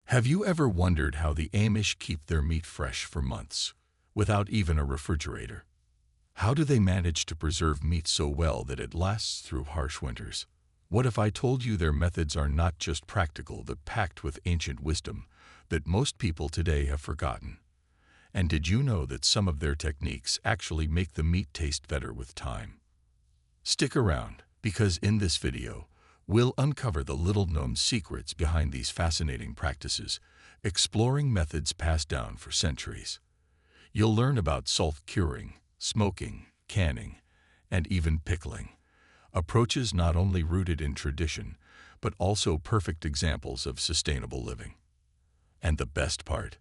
Have you ever wondered how the Amish keep their meat fresh for months, without even a refrigerator? How do they manage to preserve meat so well that it lasts through harsh winters? What if I told you their methods are not just practical but packed with ancient wisdom that most people today have forgotten? And did you know that some of their techniques actually make the meat taste better with time? Stick around, because in this video, we'll uncover the little-known secrets behind these fascinating practices, exploring methods passed down for centuries. You'll learn about salt curing, smoking, canning, and even pickling, approaches not only rooted in tradition, but also perfect examples of sustainable living. And the best part,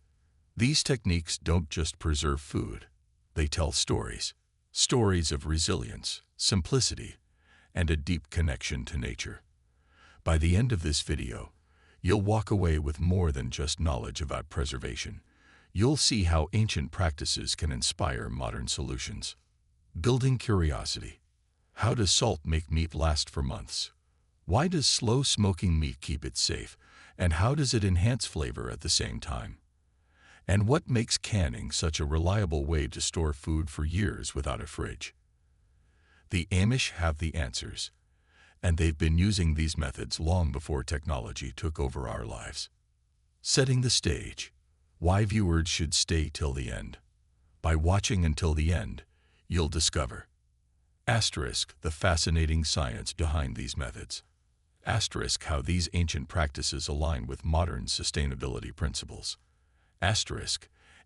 these techniques don't just preserve food, they tell stories. Stories of resilience, simplicity, and a deep connection to nature. By the end of this video, you'll walk away with more than just knowledge about preservation. You'll see how ancient practices can inspire modern solutions. Building curiosity. How does salt make meat last for months? Why does slow smoking meat keep it safe? And how does it enhance flavor at the same time? And what makes canning such a reliable way to store food for years without a fridge? The Amish have the answers, and they've been using these methods long before technology took over our lives. Setting the stage. Why viewers should stay till the end. By watching until the end, you'll discover the fascinating science behind these methods. How these ancient practices align with modern sustainability principles.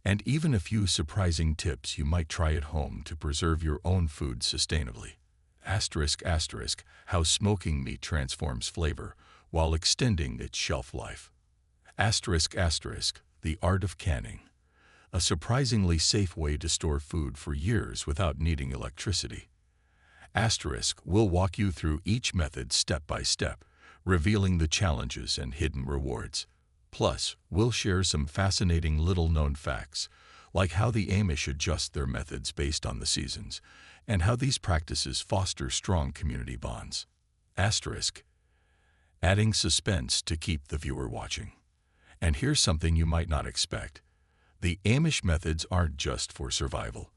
And even a few surprising tips you might try at home to preserve your own food sustainably. How smoking meat transforms flavor while extending its shelf life. The art of canning. A surprisingly safe way to store food for years without needing electricity. We'll walk you through each method step by step, revealing the challenges and hidden rewards. Plus, we'll share some fascinating little-known facts, like how the Amish adjust their methods based on the seasons, and how these practices foster strong community bonds. Adding suspense to keep the viewer watching. And here's something you might not expect. The Amish methods aren't just for survival.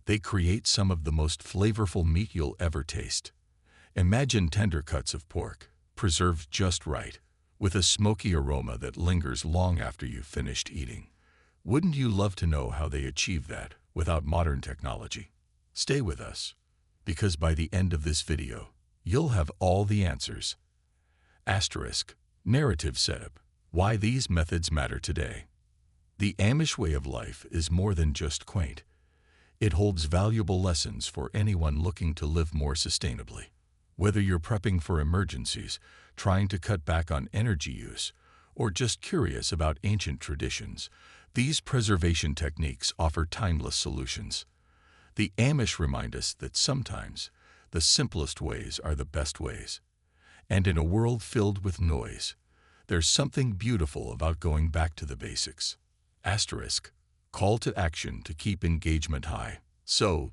They create some of the most flavorful meat you'll ever taste. Imagine tender cuts of pork, preserved just right, with a smoky aroma that lingers long after you've finished eating. Wouldn't you love to know how they achieve that without modern technology? Stay with us, because by the end of this video, you'll have all the answers. Narrative setup. Why these methods matter today. The Amish way of life is more than just quaint. It holds valuable lessons for anyone looking to live more sustainably. Whether you're prepping for emergencies, trying to cut back on energy use, or just curious about ancient traditions, these preservation techniques offer timeless solutions. The Amish remind us that sometimes the simplest ways are the best ways. And in a world filled with noise, there's something beautiful about going back to the basics. Call to action to keep engagement high. So,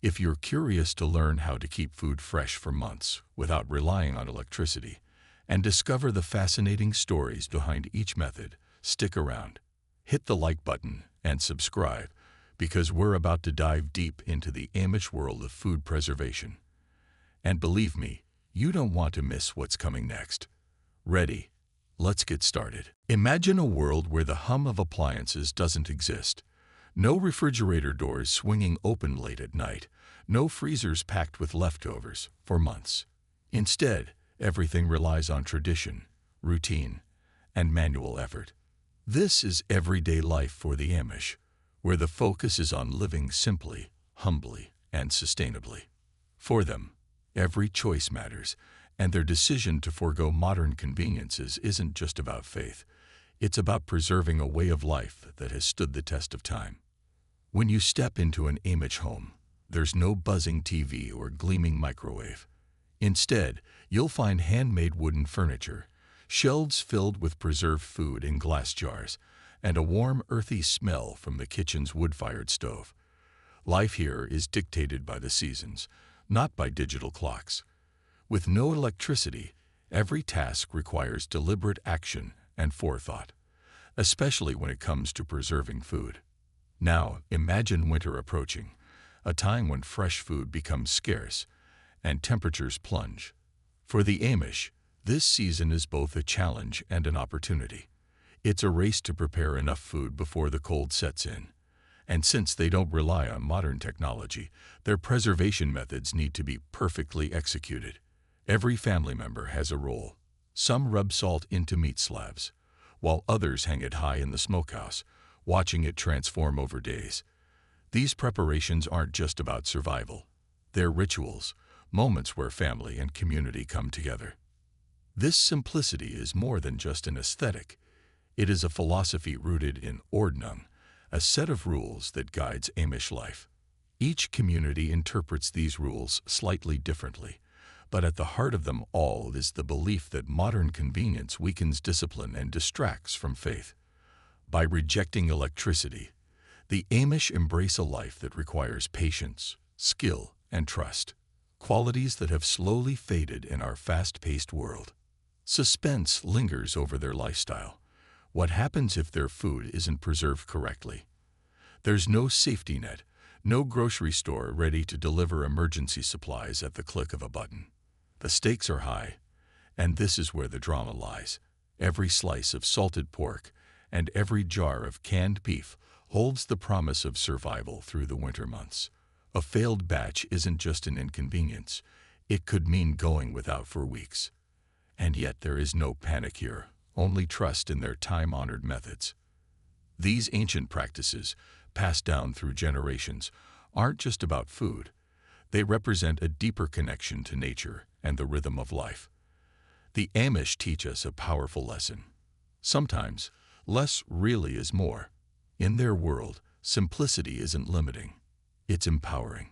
if you're curious to learn how to keep food fresh for months without relying on electricity, and discover the fascinating stories behind each method, stick around. Hit the like button and subscribe, because we're about to dive deep into the Amish world of food preservation. And believe me, you don't want to miss what's coming next. Ready? Let's get started. Imagine a world where the hum of appliances doesn't exist. No refrigerator doors swinging open late at night. No freezers packed with leftovers for months. Instead, everything relies on tradition, routine, and manual effort. This is everyday life for the Amish, where the focus is on living simply, humbly, and sustainably. For them, every choice matters, and their decision to forego modern conveniences isn't just about faith. It's about preserving a way of life that has stood the test of time. When you step into an Amish home, there's no buzzing TV or gleaming microwave. Instead, you'll find handmade wooden furniture, shelves filled with preserved food in glass jars, and a warm, earthy smell from the kitchen's wood-fired stove. Life here is dictated by the seasons, not by digital clocks. With no electricity, every task requires deliberate action and forethought. especially when it comes to preserving food. Now, imagine winter approaching, a time when fresh food becomes scarce and temperatures plunge. For the Amish, this season is both a challenge and an opportunity. It's a race to prepare enough food before the cold sets in. And since they don't rely on modern technology, their preservation methods need to be perfectly executed. Every family member has a role. Some rub salt into meat slabs, while others hang it high in the smokehouse, watching it transform over days. These preparations aren't just about survival. They're rituals, moments where family and community come together. This simplicity is more than just an aesthetic. It is a philosophy rooted in ordnung, a set of rules that guides Amish life. Each community interprets these rules slightly differently, but at the heart of them all is the belief that modern convenience weakens discipline and distracts from faith. By rejecting electricity, the Amish embrace a life that requires patience, skill, and trust, qualities that have slowly faded in our fast-paced world. Suspense lingers over their lifestyle. What happens if their food isn't preserved correctly? There's no safety net, no grocery store ready to deliver emergency supplies at the click of a button. The stakes are high, and this is where the drama lies. Every slice of salted pork and every jar of canned beef holds the promise of survival through the winter months. A failed batch isn't just an inconvenience. It could mean going without for weeks. And yet there is no panic here, only trust in their time-honored methods. These ancient practices, passed down through generations, aren't just about food. They represent a deeper connection to nature and the rhythm of life. The Amish teach us a powerful lesson. Sometimes, less really is more. In their world, simplicity isn't limiting. It's empowering.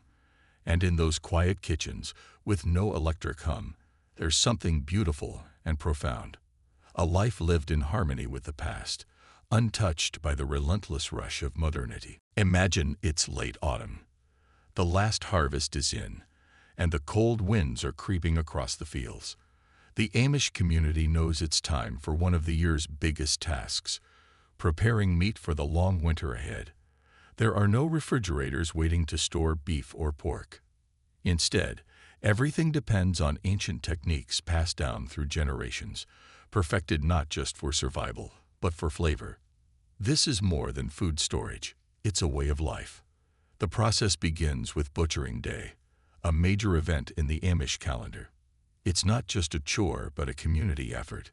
And in those quiet kitchens, with no electric hum, there's something beautiful and profound. A life lived in harmony with the past, untouched by the relentless rush of modernity. Imagine it's late autumn. The last harvest is in, and the cold winds are creeping across the fields. The Amish community knows it's time for one of the year's biggest tasks, preparing meat for the long winter ahead. There are no refrigerators waiting to store beef or pork. Instead, everything depends on ancient techniques passed down through generations, perfected not just for survival, but for flavor. This is more than food storage. It's a way of life. The process begins with butchering day, a major event in the Amish calendar. It's not just a chore, but a community effort.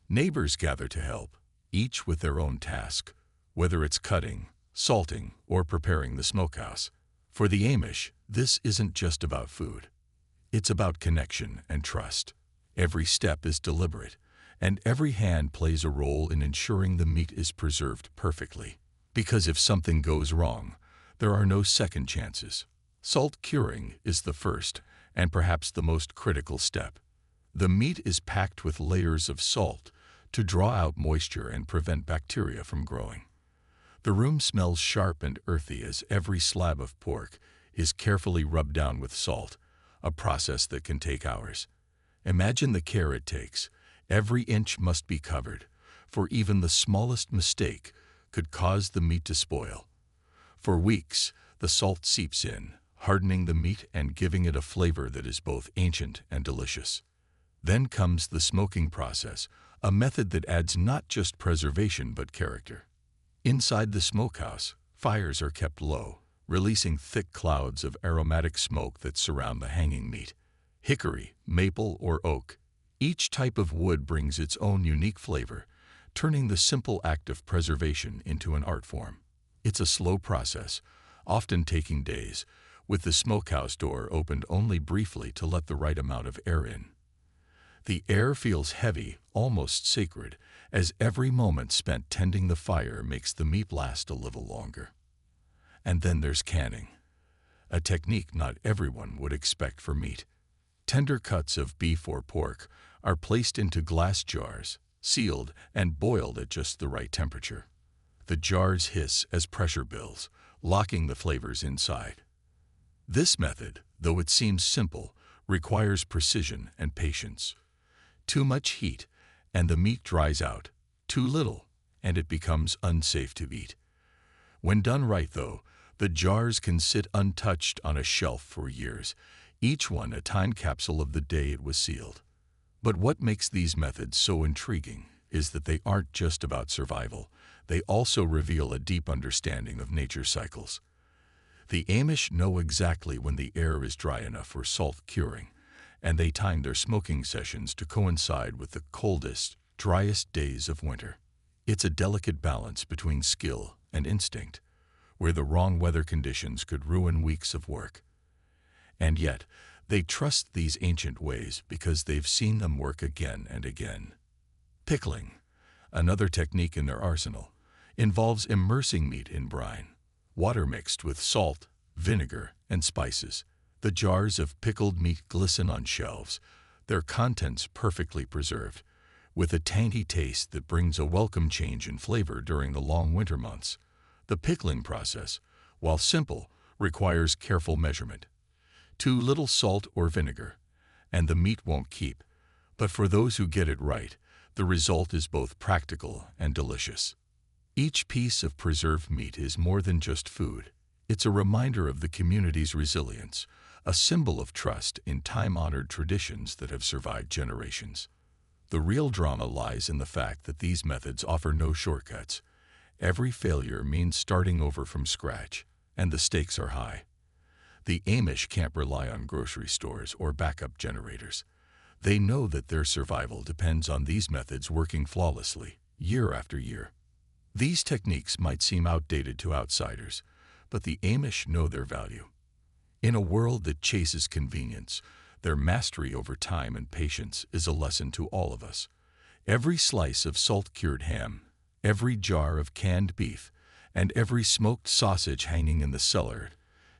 Neighbors gather to help, each with their own task, whether it's cutting, salting, or preparing the smokehouse. For the Amish, this isn't just about food. It's about connection and trust. Every step is deliberate, and every hand plays a role in ensuring the meat is preserved perfectly. Because if something goes wrong, there are no second chances. Salt curing is the first and perhaps the most critical step. The meat is packed with layers of salt to draw out moisture and prevent bacteria from growing. The room smells sharp and earthy as every slab of pork is carefully rubbed down with salt, a process that can take hours. Imagine the care it takes. Every inch must be covered, for even the smallest mistake could cause the meat to spoil. For weeks, the salt seeps in, hardening the meat and giving it a flavor that is both ancient and delicious. Then comes the smoking process, a method that adds not just preservation but character. Inside the smokehouse, fires are kept low, releasing thick clouds of aromatic smoke that surround the hanging meat. Hickory, maple, or oak, each type of wood brings its own unique flavor, turning the simple act of preservation into an art form. It's a slow process, often taking days, with the smokehouse door opened only briefly to let the right amount of air in. The air feels heavy, almost sacred, as every moment spent tending the fire makes the meat last a little longer. And then there's canning, a technique not everyone would expect for meat. Tender cuts of beef or pork are placed into glass jars, sealed and boiled at just the right temperature. The jars hiss as pressure builds, locking the flavors inside. This method, though it seems simple, requires precision and patience. Too much heat, and the meat dries out. Too little, and it becomes unsafe to eat. When done right, though, the jars can sit untouched on a shelf for years, each one a time capsule of the day it was sealed. But what makes these methods so intriguing is that they aren't just about survival. They also reveal a deep understanding of nature's cycles. The Amish know exactly when the air is dry enough for salt curing, and they time their smoking sessions to coincide with the coldest, driest days of winter. It's a delicate balance between skill and instinct, where the wrong weather conditions could ruin weeks of work. And yet, they trust these ancient ways because they've seen them work again and again. Pickling, another technique in their arsenal, involves immersing meat in brine, water mixed with salt, vinegar, and spices. The jars of pickled meat glisten on shelves, their contents perfectly preserved, with a tangy taste that brings a welcome change in flavor during the long winter months. The pickling process, while simple, requires careful measurement. Too little salt or vinegar, and the meat won't keep. But for those who get it right, the result is both practical and delicious. Each piece of preserved meat is more than just food. It's a reminder of the community's resilience, a symbol of trust in time-honored traditions that have survived generations. The real drama lies in the fact that these methods offer no shortcuts. Every failure means starting over from scratch, and the stakes are high. The Amish can't rely on grocery stores or backup generators. They know that their survival depends on these methods working flawlessly, year after year. These techniques might seem outdated to outsiders, but the Amish know their value. In a world that chases convenience, their mastery over time and patience is a lesson to all of us. Every slice of salt-cured ham, every jar of canned beef, and every smoked sausage hanging in the cellar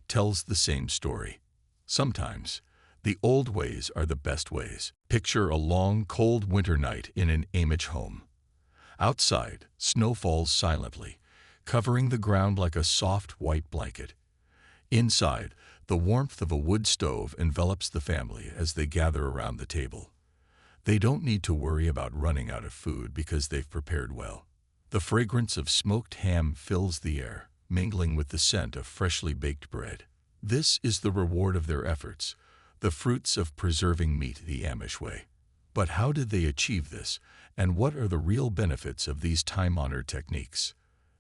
tells the same story. Sometimes, the old ways are the best ways. Picture a long, cold winter night in an Amish home. Outside, snow falls silently, covering the ground like a soft white blanket. Inside, the warmth of a wood stove envelops the family as they gather around the table. They don't need to worry about running out of food because they've prepared well. The fragrance of smoked ham fills the air, mingling with the scent of freshly baked bread. This is the reward of their efforts, the fruits of preserving meat the Amish way. But how did they achieve this, and what are the real benefits of these time-honored techniques?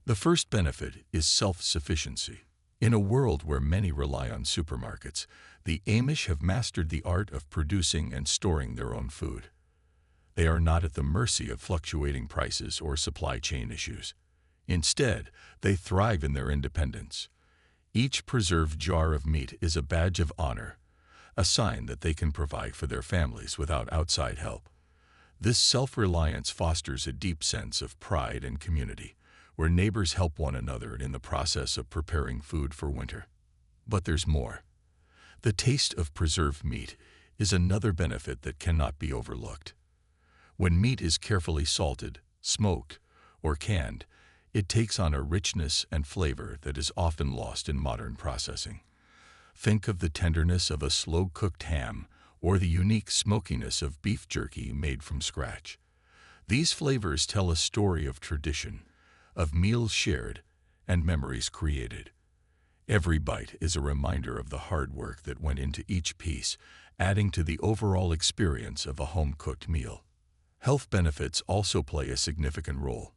The first benefit is self-sufficiency. In a world where many rely on supermarkets, the Amish have mastered the art of producing and storing their own food. They are not at the mercy of fluctuating prices or supply chain issues. Instead, they thrive in their independence. Each preserved jar of meat is a badge of honor, a sign that they can provide for their families without outside help. This self-reliance fosters a deep sense of pride and community, where neighbors help one another in the process of preparing food for winter. But there's more. The taste of preserved meat is another benefit that cannot be overlooked. When meat is carefully salted, smoked, or canned, it takes on a richness and flavor that is often lost in modern processing. Think of the tenderness of a slow-cooked ham or the unique smokiness of beef jerky made from scratch. These flavors tell a story of tradition, of meals shared, and memories created. Every bite is a reminder of the hard work that went into each piece, adding to the overall experience of a home-cooked meal. Health benefits also play a significant role.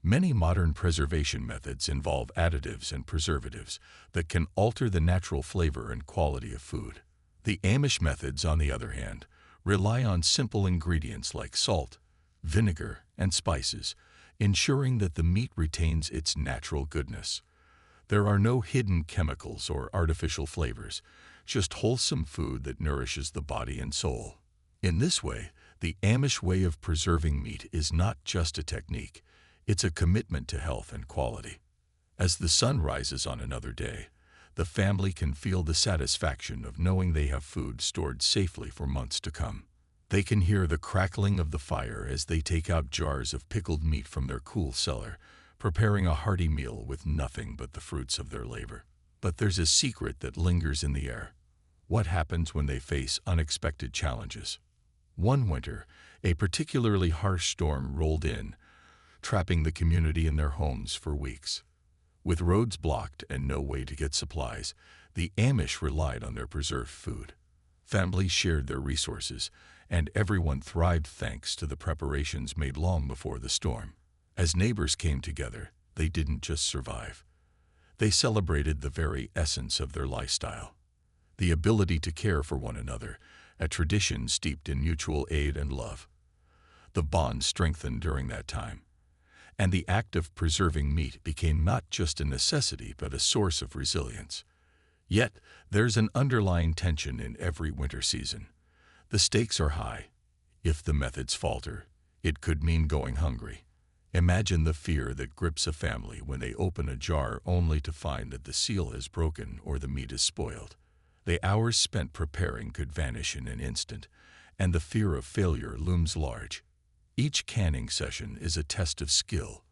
Many modern preservation methods involve additives and preservatives that can alter the natural flavor and quality of food. The Amish methods, on the other hand, rely on simple ingredients like salt, vinegar, and spices, ensuring that the meat retains its natural goodness. There are no hidden chemicals or artificial flavors, just wholesome food that nourishes the body and soul. In this way, the Amish way of preserving meat is not just a technique, it's a commitment to health and quality. As the sun rises on another day, the family can feel the satisfaction of knowing they have food stored safely for months to come. They can hear the crackling of the fire as they take out jars of pickled meat from their cool cellar, preparing a hearty meal with nothing but the fruits of their labor. But there's a secret that lingers in the air. What happens when they face unexpected challenges? One winter, a particularly harsh storm rolled in, trapping the community in their homes for weeks. With roads blocked and no way to get supplies, the Amish relied on their preserved food. Families shared their resources, and everyone thrived thanks to the preparations made long before the storm. As neighbors came together, they didn't just survive. They celebrated the very essence of their lifestyle, the ability to care for one another, a tradition steeped in mutual aid and love. The bond strengthened during that time, and the act of preserving meat became not just a necessity but a source of resilience. Yet, there's an underlying tension in every winter season. The stakes are high. If the methods falter, it could mean going hungry. Imagine the fear that grips a family when they open a jar only to find that the seal is broken or the meat is spoiled. The hours spent preparing could vanish in an instant, and the fear of failure looms large. Each canning session is a test of skill,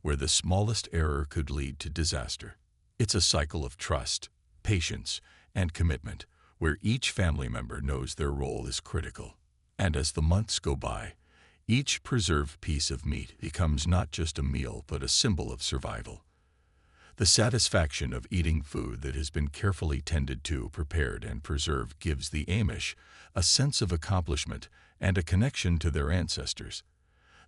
where the smallest error could lead to disaster. It's a cycle of trust, patience, and commitment, where each family member knows their role is critical. And as the months go by, each preserved piece of meat becomes not just a meal but a symbol of survival. The satisfaction of eating food that has been carefully tended to, prepared, and preserved gives the Amish a sense of accomplishment and a connection to their ancestors.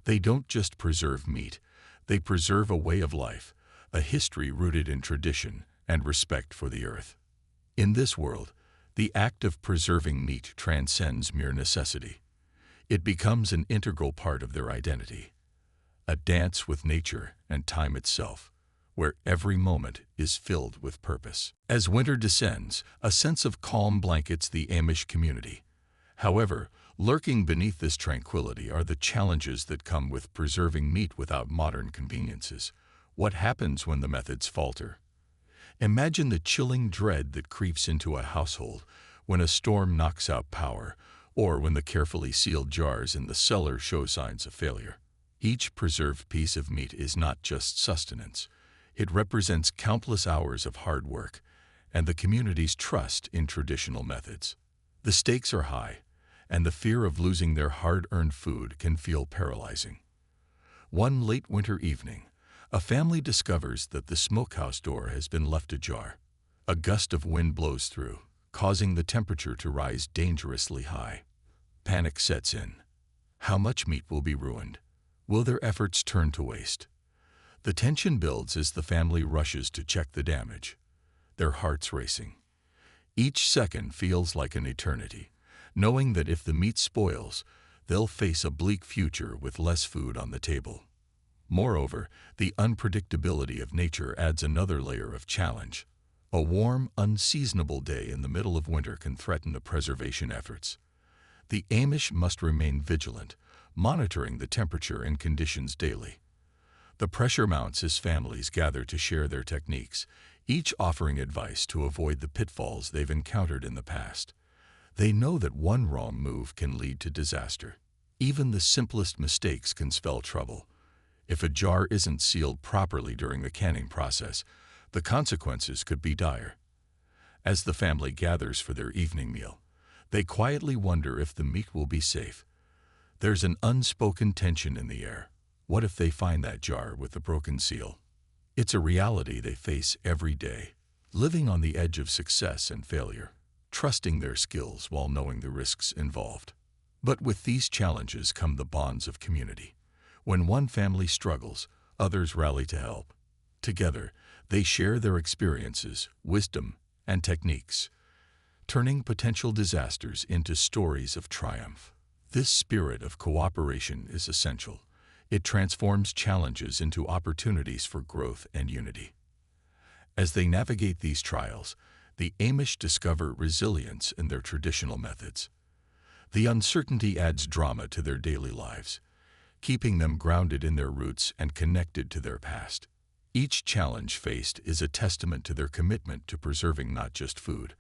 They don't just preserve meat, they preserve a way of life, a history rooted in tradition and respect for the earth. In this world, the act of preserving meat transcends mere necessity. It becomes an integral part of their identity, a dance with nature and time itself, where every moment is filled with purpose. As winter descends, a sense of calm blankets the Amish community. However, lurking beneath this tranquility are the challenges that come with preserving meat without modern conveniences. What happens when the methods falter? Imagine the chilling dread that creeps into a household when a storm knocks out power, or when the carefully sealed jars in the cellar show signs of failure. Each preserved piece of meat is not just sustenance. It represents countless hours of hard work and the community's trust in traditional methods. The stakes are high, and the fear of losing their hard-earned food can feel paralyzing. One late winter evening, a family discovers that the smokehouse door has been left ajar. A gust of wind blows through, causing the temperature to rise dangerously high. Panic sets in. How much meat will be ruined? Will their efforts turn to waste? The tension builds as the family rushes to check the damage, their hearts racing. Each second feels like an eternity, knowing that if the meat spoils, they'll face a bleak future with less food on the table. Moreover, the unpredictability of nature adds another layer of challenge. A warm, unseasonable day in the middle of winter can threaten the preservation efforts. The Amish must remain vigilant, monitoring the temperature and conditions daily. The pressure mounts as families gather to share their techniques, each offering advice to avoid the pitfalls they've encountered in the past. They know that one wrong move can lead to disaster. Even the simplest mistakes can spell trouble. If a jar isn't sealed properly during the canning process, the consequences could be dire. As the family gathers for their evening meal, they quietly wonder if the meat will be safe. There's an unspoken tension in the air. What if they find that jar with the broken seal? It's a reality they face every day, living on the edge of success and failure, trusting their skills while knowing the risks involved. But with these challenges come the bonds of community. When one family struggles, others rally to help. Together, they share their experiences, wisdom, and techniques, turning potential disasters into stories of triumph. This spirit of cooperation is essential. It transforms challenges into opportunities for growth and unity. As they navigate these trials, the Amish discover resilience in their traditional methods. The uncertainty adds drama to their daily lives, keeping them grounded in their roots and connected to their past. Each challenge faced is a testament to their commitment to preserving not just food,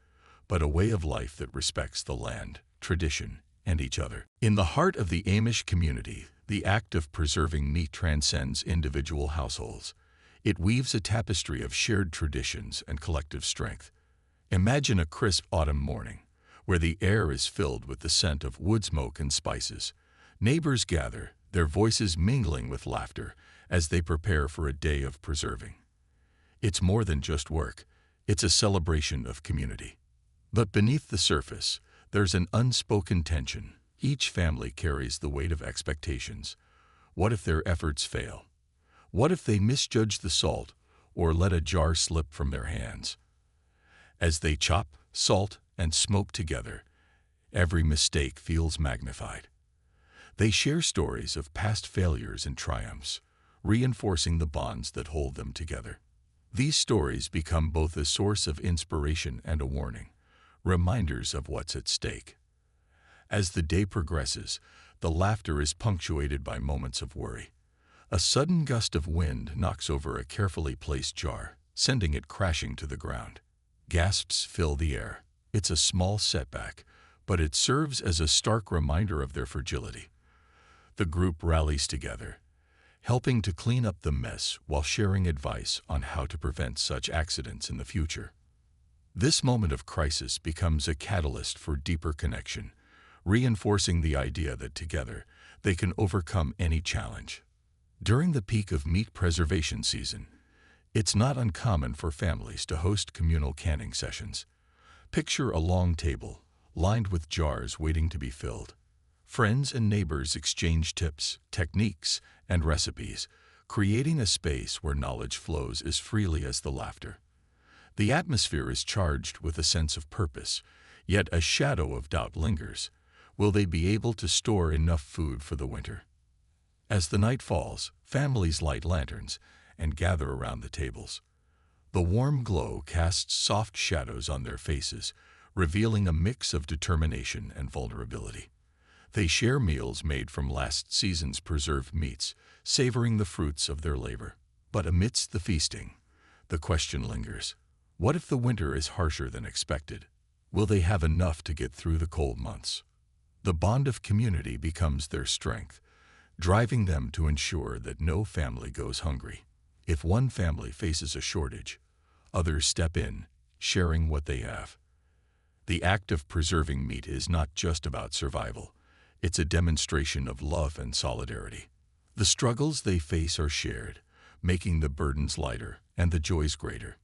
but a way of life that respects the land, tradition, and each other. In the heart of the Amish community, the act of preserving meat transcends individual households. It weaves a tapestry of shared traditions and collective strength. Imagine a crisp autumn morning, where the air is filled with the scent of wood smoke and spices. Neighbors gather, their voices mingling with laughter, as they prepare for a day of preserving. It's more than just work, it's a celebration of community. But beneath the surface, there's an unspoken tension. Each family carries the weight of expectations. What if their efforts fail? What if they misjudge the salt or let a jar slip from their hands? As they chop, salt, and smoke together, every mistake feels magnified. They share stories of past failures and triumphs, reinforcing the bonds that hold them together. These stories become both a source of inspiration and a warning, reminders of what's at stake. As the day progresses, the laughter is punctuated by moments of worry. A sudden gust of wind knocks over a carefully placed jar, sending it crashing to the ground. Gasps fill the air. It's a small setback, but it serves as a stark reminder of their fragility. The group rallies together, helping to clean up the mess while sharing advice on how to prevent such accidents in the future. This moment of crisis becomes a catalyst for deeper connection, reinforcing the idea that together they can overcome any challenge. During the peak of meat preservation season, it's not uncommon for families to host communal canning sessions. Picture a long table, lined with jars waiting to be filled. Friends and neighbors exchange tips, techniques, and recipes, creating a space where knowledge flows as freely as the laughter. The atmosphere is charged with a sense of purpose, yet a shadow of doubt lingers. Will they be able to store enough food for the winter? As the night falls, families light lanterns and gather around the tables. The warm glow casts soft shadows on their faces, revealing a mix of determination and vulnerability. They share meals made from last season's preserved meats, savoring the fruits of their labor. But amidst the feasting, the question lingers. What if the winter is harsher than expected? Will they have enough to get through the cold months? The bond of community becomes their strength, driving them to ensure that no family goes hungry. If one family faces a shortage, others step in, sharing what they have. The act of preserving meat is not just about survival. It's a demonstration of love and solidarity. The struggles they face are shared, making the burdens lighter and the joys greater.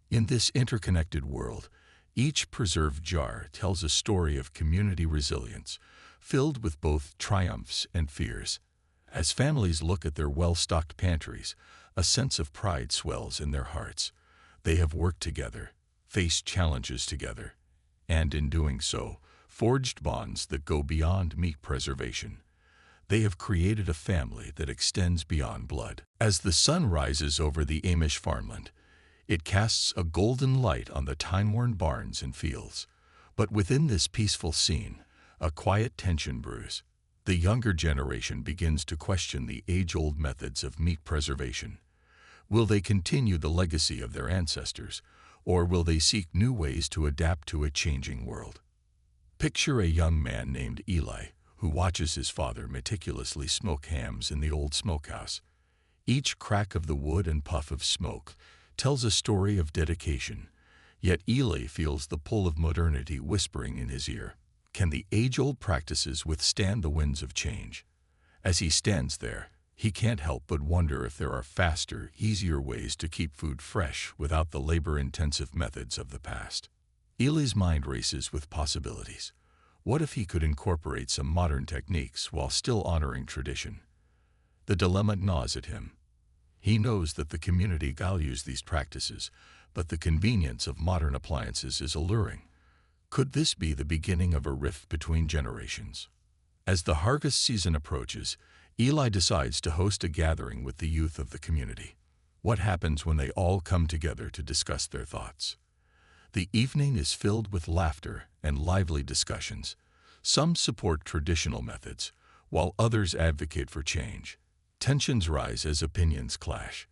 In this interconnected world, each preserved jar tells a story of community resilience, filled with both triumphs and fears. As families look at their well-stocked pantries, a sense of pride swells in their hearts. They have worked together, faced challenges together, and in doing so, forged bonds that go beyond meat preservation. They have created a family that extends beyond blood. As the sun rises over the Amish farmland, it casts a golden light on the time-worn barns and fields. But within this peaceful scene, a quiet tension brews. The younger generation begins to question the age-old methods of meat preservation. Will they continue the legacy of their ancestors, or will they seek new ways to adapt to a changing world? Picture a young man named Eli, who watches his father meticulously smoke hams in the old smokehouse. Each crack of the wood and puff of smoke tells a story of dedication, yet Eli feels the pull of modernity whispering in his ear. Can the age-old practices withstand the winds of change? As he stands there, he can't help but wonder if there are faster, easier ways to keep food fresh without the labor-intensive methods of the past. Eli's mind races with possibilities. What if he could incorporate some modern techniques while still honoring tradition? The dilemma gnaws at him. He knows that the community values these practices, but the convenience of modern appliances is alluring. Could this be the beginning of a rift between generations? As the harvest season approaches, Eli decides to host a gathering with the youth of the community. What happens when they all come together to discuss their thoughts? The evening is filled with laughter and lively discussions. Some support traditional methods, while others advocate for change. Tensions rise as opinions clash.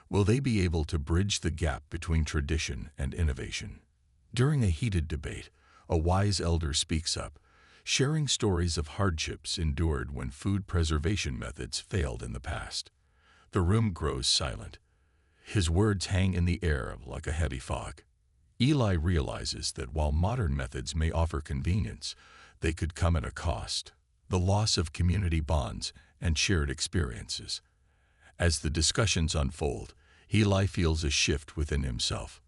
Will they be able to bridge the gap between tradition and innovation? During a heated debate, a wise elder speaks up, sharing stories of hardships endured when food preservation methods failed in the past. The room grows silent. His words hang in the air like a heavy fog. Eli realizes that while modern methods may offer convenience, they could come at a cost: the loss of community bonds and shared experiences. As the discussions unfold, Eli feels a shift within himself.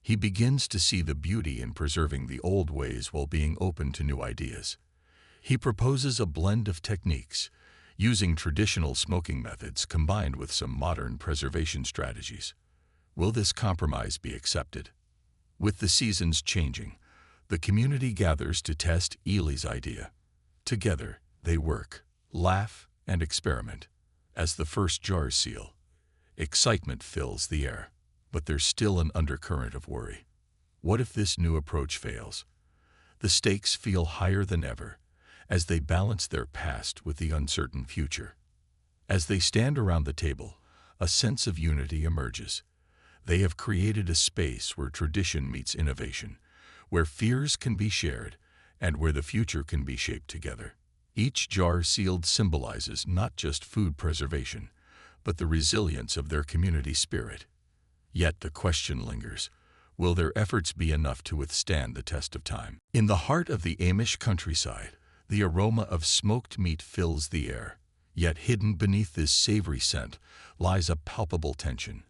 He begins to see the beauty in preserving the old ways while being open to new ideas. He proposes a blend of techniques, using traditional smoking methods combined with some modern preservation strategies. Will this compromise be accepted? With the seasons changing, the community gathers to test Eli's idea. Together, they work, laugh, and experiment. As the first jars seal, excitement fills the air, but there's still an undercurrent of worry. What if this new approach fails? The stakes feel higher than ever as they balance their past with the uncertain future. As they stand around the table, a sense of unity emerges. They have created a space where tradition meets innovation, where fears can be shared, and where the future can be shaped together. Each jar sealed symbolizes not just food preservation, but the resilience of their community spirit. Yet the question lingers, will their efforts be enough to withstand the test of time? In the heart of the Amish countryside, the aroma of smoked meat fills the air. Yet hidden beneath this savory scent lies a palpable tension.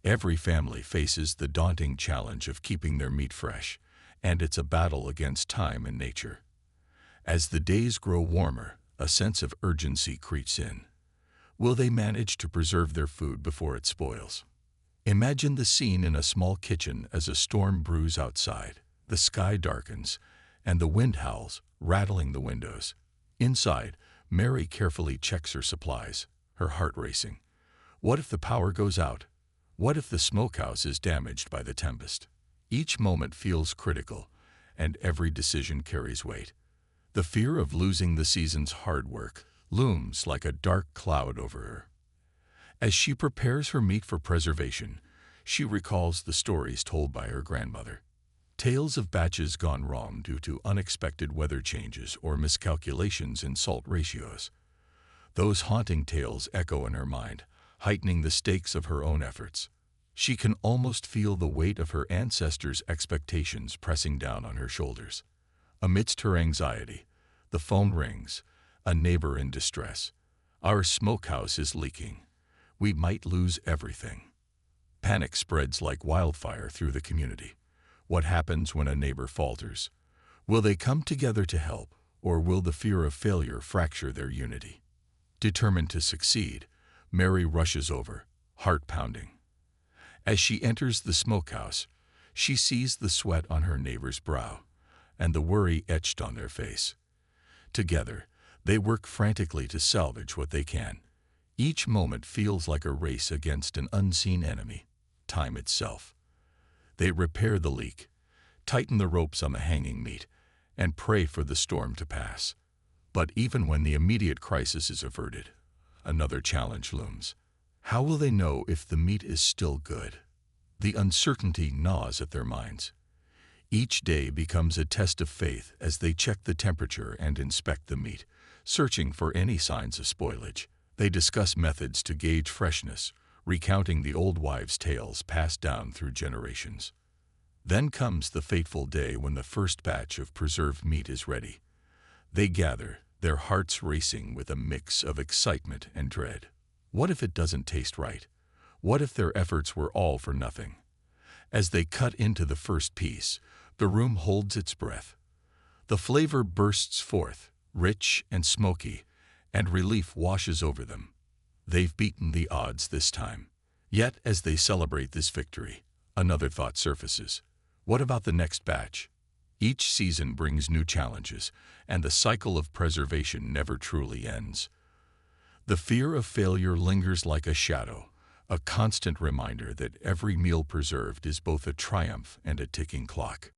Every family faces the daunting challenge of keeping their meat fresh, and it's a battle against time and nature. As the days grow warmer, a sense of urgency creeps in. Will they manage to preserve their food before it spoils? Imagine the scene in a small kitchen as a storm brews outside. The sky darkens, and the wind howls, rattling the windows. Inside, Mary carefully checks her supplies, her heart racing. What if the power goes out? What if the smokehouse is damaged by the tempest? Each moment feels critical, and every decision carries weight. The fear of losing the season's hard work looms like a dark cloud over her. As she prepares her meat for preservation, she recalls the stories told by her grandmother. Tales of batches gone wrong due to unexpected weather changes or miscalculations in salt ratios. Those haunting tales echo in her mind, heightening the stakes of her own efforts. She can almost feel the weight of her ancestors' expectations pressing down on her shoulders. Amidst her anxiety, the phone rings, a neighbor in distress. Our smokehouse is leaking. We might lose everything. Panic spreads like wildfire through the community. What happens when a neighbor falters? Will they come together to help, or will the fear of failure fracture their unity? Determined to succeed, Mary rushes over, heart pounding. As she enters the smokehouse, she sees the sweat on her neighbor's brow and the worry etched on their face. Together, they work frantically to salvage what they can. Each moment feels like a race against an unseen enemy, time itself. They repair the leak, tighten the ropes on the hanging meat, and pray for the storm to pass. But even when the immediate crisis is averted, another challenge looms. How will they know if the meat is still good? The uncertainty gnaws at their minds. Each day becomes a test of faith as they check the temperature and inspect the meat, searching for any signs of spoilage. They discuss methods to gauge freshness, recounting the old wives' tales passed down through generations. Then comes the fateful day when the first batch of preserved meat is ready. They gather, their hearts racing with a mix of excitement and dread. What if it doesn't taste right? What if their efforts were all for nothing? As they cut into the first piece, the room holds its breath. The flavor bursts forth, rich and smoky, and relief washes over them. They've beaten the odds this time. Yet, as they celebrate this victory, another thought surfaces. What about the next batch? Each season brings new challenges, and the cycle of preservation never truly ends. The fear of failure lingers like a shadow, a constant reminder that every meal preserved is both a triumph and a ticking clock.